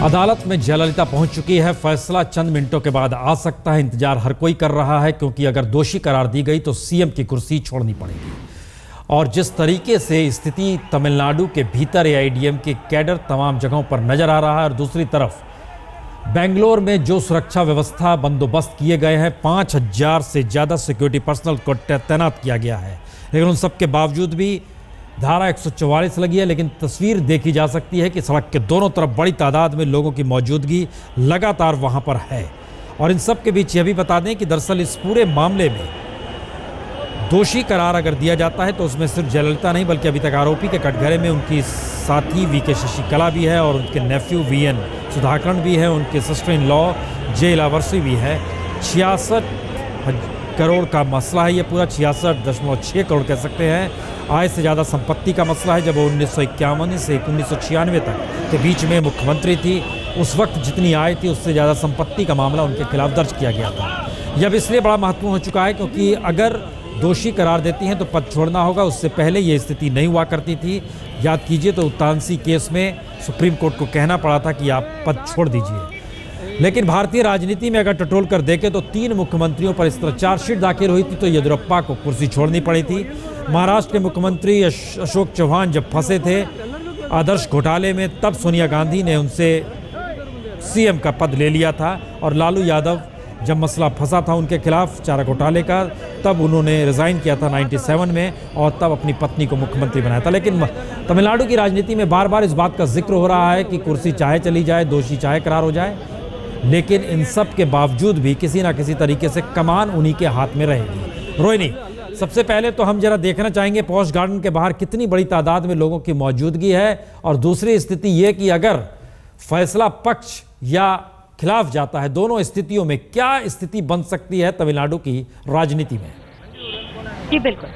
अदालत में जयललिता पहुंच चुकी है। फैसला चंद मिनटों के बाद आ सकता है। इंतजार हर कोई कर रहा है, क्योंकि अगर दोषी करार दी गई तो सीएम की कुर्सी छोड़नी पड़ेगी। और जिस तरीके से स्थिति तमिलनाडु के भीतर एआईएडीएम के कैडर तमाम जगहों पर नजर आ रहा है, और दूसरी तरफ बेंगलोर में जो सुरक्षा व्यवस्था बंदोबस्त किए गए हैं, 5000 से ज़्यादा सिक्योरिटी पर्सनल को तैनात किया गया है। लेकिन उन सब के बावजूद भी धारा 144 लगी है। लेकिन तस्वीर देखी जा सकती है कि सड़क के दोनों तरफ बड़ी तादाद में लोगों की मौजूदगी लगातार वहां पर है। और इन सब के बीच यह भी बता दें कि दरअसल इस पूरे मामले में दोषी करार अगर दिया जाता है तो उसमें सिर्फ जयललिता नहीं, बल्कि अभी तक आरोपी के कटघरे में उनकी साथी वीके शशिकला भी है, और उनके नेफ्यू वीएन सुधाकरण भी है, उनके सिस्टर इन लॉ जे इलावर्सी भी है। 66 करोड़ का मसला है ये पूरा, 66.6 करोड़ कह सकते हैं। आय से ज़्यादा संपत्ति का मसला है। जब वो 1951 से 1996 तक के बीच में मुख्यमंत्री थी, उस वक्त जितनी आय थी उससे ज़्यादा संपत्ति का मामला उनके खिलाफ दर्ज किया गया था। यह अब इसलिए बड़ा महत्वपूर्ण हो चुका है क्योंकि अगर दोषी करार देती हैं तो पद छोड़ना होगा। उससे पहले ये स्थिति नहीं हुआ करती थी। याद कीजिए तो तानसी केस में सुप्रीम कोर्ट को कहना पड़ा था कि आप पद छोड़ दीजिए। लेकिन भारतीय राजनीति में अगर टटोल कर देखें तो 3 मुख्यमंत्रियों पर इस तरह चार्जशीट दाखिल हुई थी तो येदियुरप्पा को कुर्सी छोड़नी पड़ी थी। महाराष्ट्र के मुख्यमंत्री अशोक चौहान जब फंसे थे आदर्श घोटाले में, तब सोनिया गांधी ने उनसे सीएम का पद ले लिया था। और लालू यादव जब मसला फंसा था उनके खिलाफ चारा घोटाले का, तब उन्होंने रिज़ाइन किया था 97 में, और तब अपनी पत्नी को मुख्यमंत्री बनाया था। लेकिन तमिलनाडु की राजनीति में बार बार इस बात का जिक्र हो रहा है कि कुर्सी चाहे चली जाए, दोषी चाहे करार हो जाए, लेकिन इन सब के बावजूद भी किसी ना किसी तरीके से कमान उन्हीं के हाथ में रहेगी। रोहिणी, सबसे पहले तो हम जरा देखना चाहेंगे पोस्ट गार्डन के बाहर कितनी बड़ी तादाद में लोगों की मौजूदगी है, और दूसरी स्थिति ये कि अगर फैसला पक्ष या खिलाफ जाता है, दोनों स्थितियों में क्या स्थिति बन सकती है तमिलनाडु की राजनीति में? जी बिल्कुल,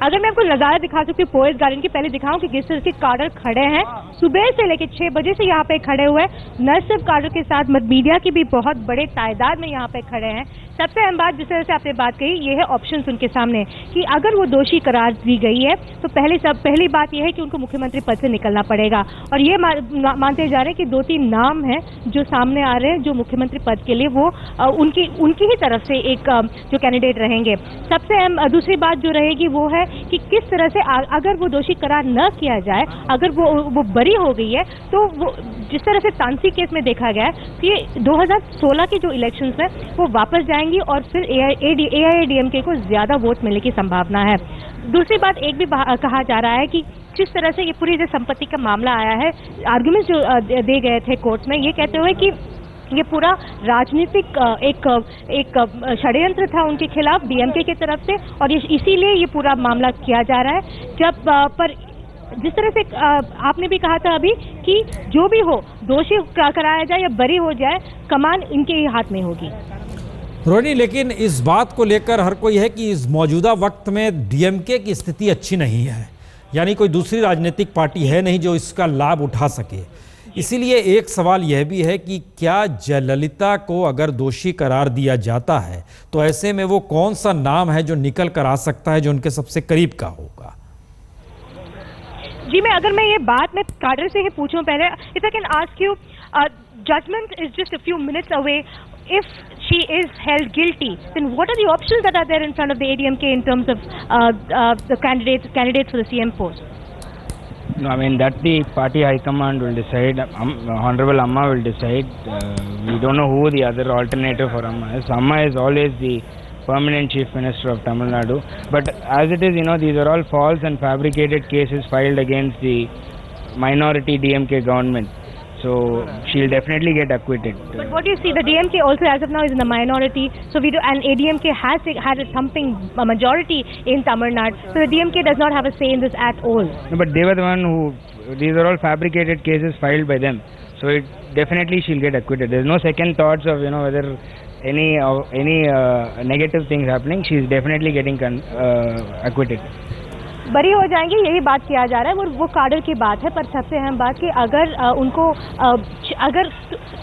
अगर मैं आपको नज़ारा दिखा सकती हूँ पोस्ट गार्डन की, पहले दिखाऊं कि किस तरह के कार्डर खड़े हैं। सुबह से लेकर 6 बजे से यहाँ पे खड़े हुए हैं। न सिर्फ कार्डर के साथ मीडिया की भी बहुत बड़े तादाद में यहाँ पे खड़े हैं। सबसे अहम बात, जिस तरह से आपने बात कही, ये है ऑप्शंस उनके सामने कि अगर वो दोषी करार दी गई है तो पहली बात यह है कि उनको मुख्यमंत्री पद से निकलना पड़ेगा। और ये मानते जा रहे हैं कि 2-3 नाम हैं जो सामने आ रहे हैं जो मुख्यमंत्री पद के लिए वो उनकी ही तरफ से एक जो कैंडिडेट रहेंगे। सबसे अहम दूसरी बात जो रहेगी वो है कि किस तरह से अगर वो दोषी करार न किया जाए, अगर वो बरी हो गई है, तो वो जिस तरह से तानसी केस में देखा गया है कि 2016 के जो इलेक्शंस है वो वापस जाएंगे और फिर एआईएडीएमके को ज्यादा वोट मिलने की संभावना है। दूसरी बात एक भी कहा जा रहा है कि जिस तरह से ये पूरी जो संपत्ति का मामला आया है, आर्गुमेंट्स जो दे गए थे कोर्ट में, ये कहते हुए कि ये पूरा राजनीतिक एक षड्यंत्र था उनके खिलाफ डीएमके की तरफ से, और इसीलिए ये पूरा मामला किया जा रहा है। जब पर जिस तरह से आपने भी कहा था अभी कि जो भी हो, दोषी कराया जाए या बरी हो जाए, कमान इनके ही हाथ में होगी। रोहिणी, लेकिन इस बात को लेकर हर कोई है कि इस मौजूदा वक्त में डीएमके की स्थिति अच्छी नहीं है, यानी कोई दूसरी राजनीतिक पार्टी है नहीं जो इसका लाभ उठा सके। इसीलिए एक सवाल यह भी है कि क्या जयललिता को अगर दोषी करार दिया जाता है तो ऐसे में वो कौन सा नाम है जो निकल कर आ सकता है, जो उनके सबसे करीब का होगा? जी, अगर मैं ये बात मैं कार्डर से ही पूछूं पहले, if I can ask you, judgment is just a few minutes away. If she is held guilty, then what are the options that are there in front of the ADMK in terms of the candidates for the CM post? No, I mean that the party high command will decide. Honorable Amma will decide. We don't know who the other alternative for Amma is. Amma is always the permanent chief minister of Tamil Nadu. But as it is, these are all false and fabricated cases filed against the minority DMK government. So she'll definitely get acquitted. But what do you see? The DMK also, as of now, is in the minority. So and ADMK has had a thumping majority in Tamil Nadu. So the DMK does not have a say in this at all. No, but they were the one who. These are all fabricated cases filed by them. So definitely she'll get acquitted. There's no second thoughts of whether any negative things happening. She's definitely getting acquitted. बरी हो जाएंगे, यही बात किया जा रहा है। वो कार्डर की बात है, पर सबसे अहम बात कि अगर उनको अगर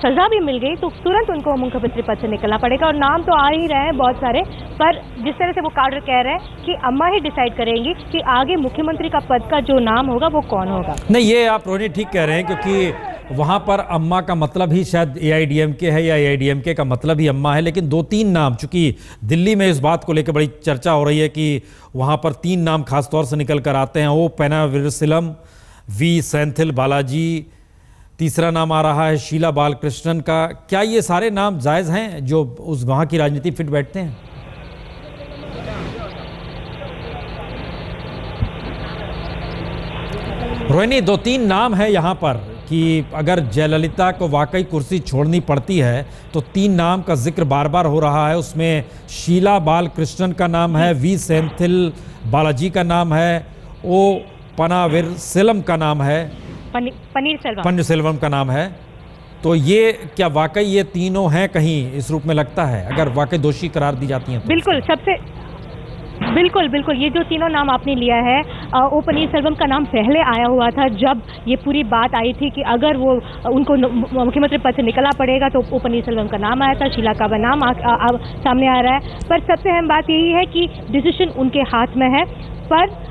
सजा भी मिल गई तो तुरंत उनको मुख्यमंत्री पद से निकलना पड़ेगा। और नाम तो आ ही रहे हैं बहुत सारे, पर जिस तरह से वो कार्डर कह रहे हैं कि अम्मा ही डिसाइड करेंगी कि आगे मुख्यमंत्री का पद का जो नाम होगा वो कौन होगा। नहीं, ये आप रोहिणी ठीक कह रहे हैं, क्योंकि वहाँ पर अम्मा का मतलब ही शायद एआईडीएमके है या एआईडीएमके का मतलब ही अम्मा है, लेकिन 2-3 नाम, चूंकि दिल्ली में इस बात को लेकर बड़ी चर्चा हो रही है कि वहाँ पर 3 नाम खास तौर से निकल कर आते हैं, ओ पेनाविरसिलम, वी सेंथिल बालाजी, तीसरा नाम आ रहा है शीला बालकृष्णन का। क्या ये सारे नाम जायज़ हैं जो उस वहाँ की राजनीति फिट बैठते हैं? रोहिणी, 2-3 नाम है यहाँ पर कि अगर जयललिता को वाकई कुर्सी छोड़नी पड़ती है तो 3 नाम का जिक्र बार बार हो रहा है। उसमें शीला बालकृष्णन का नाम है, वी सेंथिल बालाजी का नाम है, ओ पनाविरसिलम का नाम है, पन्नीरसेल्वम का नाम है। तो ये क्या वाकई ये तीनों हैं कहीं इस रूप में लगता है, अगर वाकई दोषी करार दी जाती हैं तो? बिल्कुल ये जो तीनों नाम आपने लिया है, ओ पनीरसेल्वम का नाम पहले आया हुआ था जब ये पूरी बात आई थी कि अगर वो उनको मुख्यमंत्री पद से निकलना पड़ेगा तो ओ पनीरसेल्वम का नाम आया था, शीला का नाम सामने आ रहा है। पर सबसे अहम बात यही है कि डिसीजन उनके हाथ में है, पर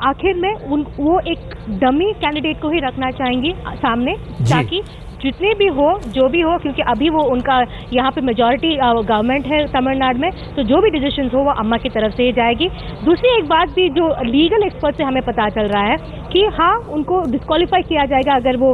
आखिर में वो एक डमी कैंडिडेट को ही रखना चाहेंगी सामने, ताकि जितने भी हो जो भी हो, क्योंकि अभी वो उनका यहाँ पे मेजॉरिटी गवर्नमेंट है तमिलनाडु में, तो जो भी डिसीजंस हो वो अम्मा की तरफ से ही जाएगी। दूसरी एक बात भी जो लीगल एक्सपर्ट से हमें पता चल रहा है कि हाँ, उनको डिस्क्वालीफाई किया जाएगा, अगर वो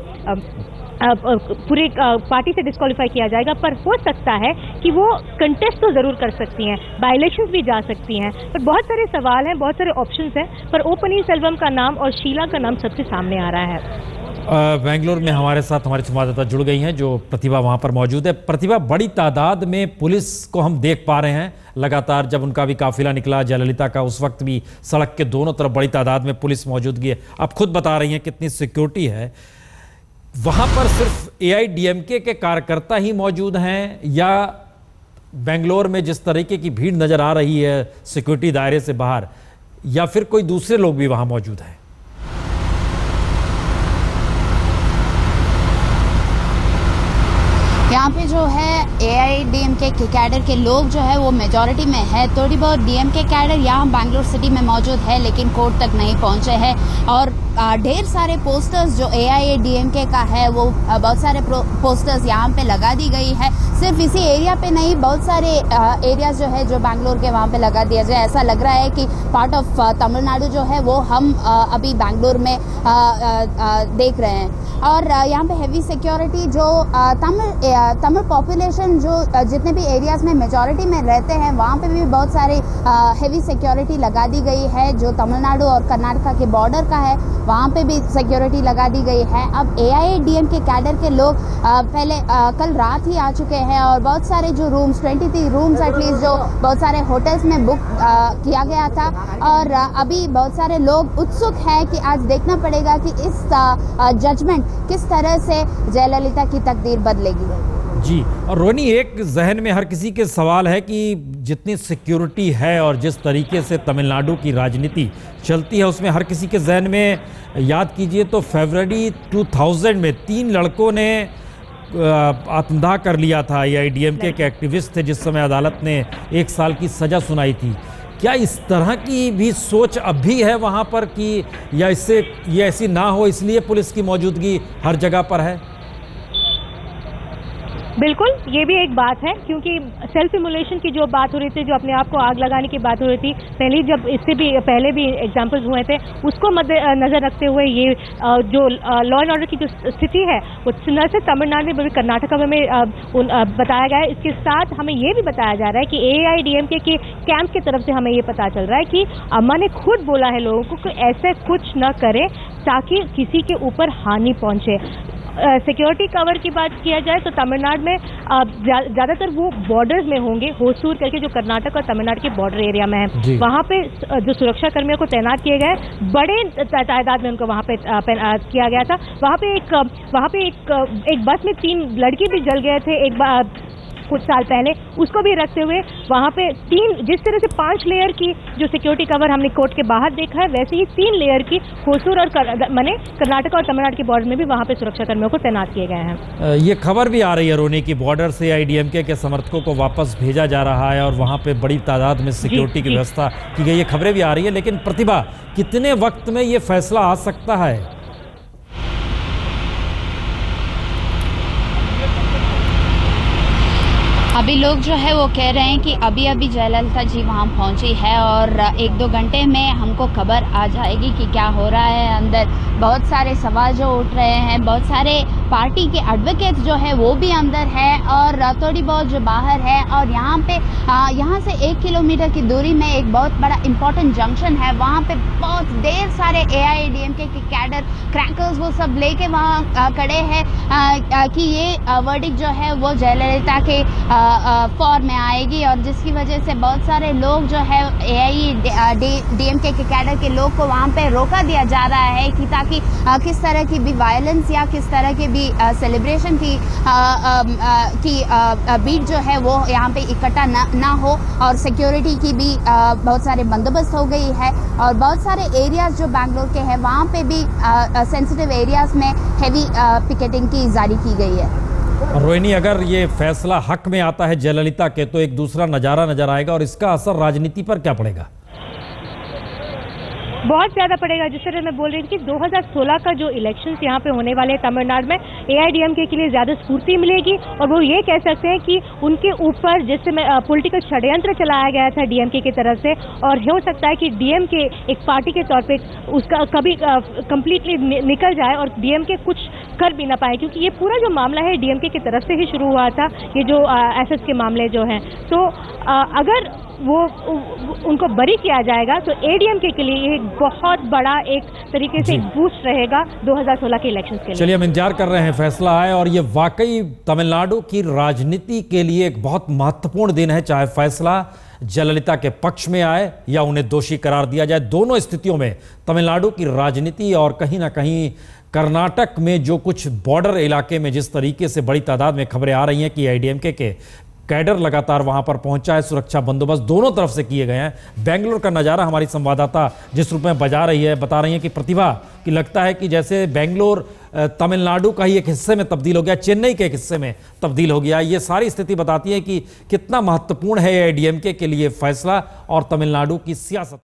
पूरी पार्टी से डिस्क्वालीफाई किया जाएगा, पर हो सकता है कि वो कंटेस्ट तो ज़रूर कर सकती हैं, बाई इलेक्शंस भी जा सकती हैं। पर बहुत सारे सवाल हैं, बहुत सारे ऑप्शंस हैं, पर ओ पनीरसेल्वम का नाम और शीला का नाम सबसे सामने आ रहा है। बेंगलोर में हमारे साथ हमारी संवाददाता जुड़ गई हैं, जो प्रतिभा वहाँ पर मौजूद है। प्रतिभा, बड़ी तादाद में पुलिस को हम देख पा रहे हैं लगातार, जब उनका भी काफिला निकला जयललिता का, उस वक्त भी सड़क के दोनों तरफ बड़ी तादाद में पुलिस मौजूदगी है। आप खुद बता रही हैं कितनी सिक्योरिटी है वहाँ पर। सिर्फ एआईडीएमके के कार्यकर्ता ही मौजूद हैं या बेंगलोर में जिस तरीके की भीड़ नज़र आ रही है सिक्योरिटी दायरे से बाहर, या फिर कोई दूसरे लोग भी वहाँ मौजूद हैं? यहाँ पे जो है एआईडीएमके के कैडर के लोग जो है वो मेजॉरिटी में है। थोड़ी बहुत डीएमके कैडर यहाँ बैंगलोर सिटी में मौजूद है, लेकिन कोर्ट तक नहीं पहुँचे हैं। और ढेर सारे पोस्टर्स जो एआईडीएमके का है वो बहुत सारे पोस्टर्स यहाँ पे लगा दी गई है। सिर्फ इसी एरिया पे नहीं, बहुत सारे एरियाज जो है जो बैंगलोर के वहाँ पे लगा दिया जाए। ऐसा लग रहा है कि पार्ट ऑफ तमिलनाडु जो है वो हम अभी बैंगलोर में देख रहे हैं। और यहाँ पे हैवी सिक्योरिटी जो तमिल पॉपुलेशन जो जितने भी एरियाज में मेजॉरिटी में रहते हैं वहाँ पे भी बहुत सारी हैवी सिक्योरिटी लगा दी गई है। जो तमिलनाडु और कर्नाटका के बॉर्डर का है वहाँ पे भी सिक्योरिटी लगा दी गई है। अब एआईडीएमके कैडर के लोग पहले कल रात ही आ चुके हैं और बहुत सारे जो रूम्स 23 रूम्स एटलीस्ट जो बहुत सारे होटल्स में बुक किया गया था। और अभी बहुत सारे लोग उत्सुक हैं कि आज देखना पड़ेगा कि इस जजमेंट किस तरह से जयललिता की तकदीर बदलेगी। जी, और रोहिणी, एक जहन में हर किसी के सवाल है कि जितनी सिक्योरिटी है और जिस तरीके से तमिलनाडु की राजनीति चलती है उसमें हर किसी के जहन में, याद कीजिए तो फरवरी 2000 में 3 लड़कों ने आत्मदाह कर लिया था। एआईडीएमके के एक्टिविस्ट थे, जिस समय अदालत ने 1 साल की सज़ा सुनाई थी। क्या इस तरह की भी सोच अब भी है वहाँ पर कि या इससे ये ऐसी ना हो इसलिए पुलिस की मौजूदगी हर जगह पर है? बिल्कुल, ये भी एक बात है, क्योंकि सेल्फ इमुलेशन की जो बात हो रही थी, जो अपने आप को आग लगाने की बात हो रही थी पहले, जब इससे भी पहले भी एग्जांपल्स हुए थे, उसको नज़र रखते हुए ये जो लॉ एंड ऑर्डर की जो स्थिति है वो न सिर्फ तमिलनाडु में बल्कि कर्नाटका में बताया गया है। इसके साथ हमें ये भी बताया जा रहा है कि एआईडीएमके के कैंप की तरफ से हमें ये पता चल रहा है कि अम्मा ने खुद बोला है लोगों को कि ऐसे कुछ न करें ताकि किसी के ऊपर हानि पहुंचे। सिक्योरिटी कवर की बात किया जाए तो तमिलनाडु में ज़्यादातर वो बॉर्डर्स में होंगे, होसूर करके जो कर्नाटक और तमिलनाडु के बॉर्डर एरिया में है, वहाँ पे जो सुरक्षा कर्मियों को तैनात किए गए, बड़े तादाद में उनको वहाँ पे किया गया था। वहाँ पे एक बस में 3 लड़की भी जल गए थे कुछ साल पहले, उसको भी रखते हुए वहाँ पे 3, जिस तरह से 5 लेयर की जो सिक्योरिटी कवर हमने कोर्ट के बाहर देखा है, वैसे ही 3 लेयर की होसूर और कर्नाटक और तमिलनाडु के बॉर्डर में भी वहाँ पे सुरक्षा कर्मियों को तैनात किए गए हैं। ये खबर भी आ रही है रोनी की बॉर्डर से आईडीएमके के समर्थकों को वापस भेजा जा रहा है और वहाँ पे बड़ी तादाद में सिक्योरिटी की व्यवस्था की गई, ये खबरें भी आ रही है। लेकिन प्रतिभा, कितने वक्त में ये फैसला आ सकता है? अभी लोग जो है वो कह रहे हैं कि अभी अभी जयललिता जी वहाँ पहुँची है और 1-2 घंटे में हमको खबर आ जाएगी कि क्या हो रहा है अंदर। बहुत सारे सवाल जो उठ रहे हैं, बहुत सारे पार्टी के एडवोकेट जो है वो भी अंदर है और थोड़ी बहुत जो बाहर है। और यहाँ पे यहाँ से 1 किलोमीटर की दूरी में एक बहुत बड़ा इम्पोर्टेंट जंक्शन है, वहाँ पे बहुत ढेर सारे AIADMK के कैडर क्रैकर्स वो सब लेके वहाँ खड़े हैं कि ये वर्डिक्ट जो है वो जयललिता के फॉर्म में आएगी। और जिसकी वजह से बहुत सारे लोग जो है AIADMK के कैडर के लोग को वहाँ पे रोका दिया जा रहा है कि ताकि किस तरह की भी वायलेंस या किस तरह की भी सेलिब्रेशन की बीट जो है वो यहाँ पे इकट्ठा ना हो। और सिक्योरिटी की भी बहुत सारे बंदोबस्त हो गई है और बहुत सारे एरियाज जो बैंगलोर के हैं वहाँ पे भी सेंसिटिव एरियाज में हेवी पिकेटिंग की जारी की गई है। रोहिणी, अगर ये फैसला हक में आता है जयललिता के तो एक दूसरा नजारा नजर आएगा और इसका असर राजनीति पर क्या पड़ेगा? बहुत ज्यादा पड़ेगा। जिस तरह मैं बोल रही थी कि 2016 का जो इलेक्शंस यहाँ पे होने वाले हैं तमिलनाडु में, AIADMK के लिए ज्यादा स्फूर्ति मिलेगी और वो ये कह सकते हैं कि उनके ऊपर जैसे में पॉलिटिकल षड्यंत्र चलाया गया था DMK की तरफ से, और हो सकता है कि DMK एक पार्टी के तौर पे उसका कभी कंप्लीटली निकल जाए और DMK कुछ कर भी ना पाए, क्योंकि ये पूरा जो मामला है DMK की तरफ से ही शुरू हुआ था। ये जो एसेट्स के मामले जो हैं, तो अगर वो उनको बरी किया जाएगा तो ADMK के लिए एक बहुत बड़ा एक तरीके से बूस्ट रहेगा 2016 के इलेक्शंस के लिए। चलिए, हम इंतजार कर रहे हैं फैसला आए और ये वाकई तमिलनाडु की राजनीति के लिए एक बहुत महत्वपूर्ण दिन है, चाहे फैसला जयललिता के पक्ष में आए या उन्हें दोषी करार दिया जाए। दोनों स्थितियों में तमिलनाडु की राजनीति और कहीं ना कहीं कर्नाटक में जो कुछ बॉर्डर इलाके में जिस तरीके से बड़ी तादाद में खबरें आ रही हैं कि AIADMK के कैडर लगातार वहां पर पहुंचा है, सुरक्षा बंदोबस्त दोनों तरफ से किए गए हैं। बेंगलुरु का नज़ारा हमारी संवाददाता जिस रूप में बता रही है कि प्रतिभा कि लगता है कि जैसे बेंगलुरु तमिलनाडु का ही एक हिस्से में तब्दील हो गया, चेन्नई के एक हिस्से में तब्दील हो गया। ये सारी स्थिति बताती है कि कितना महत्वपूर्ण है AIADMK के लिए फैसला और तमिलनाडु की सियासत।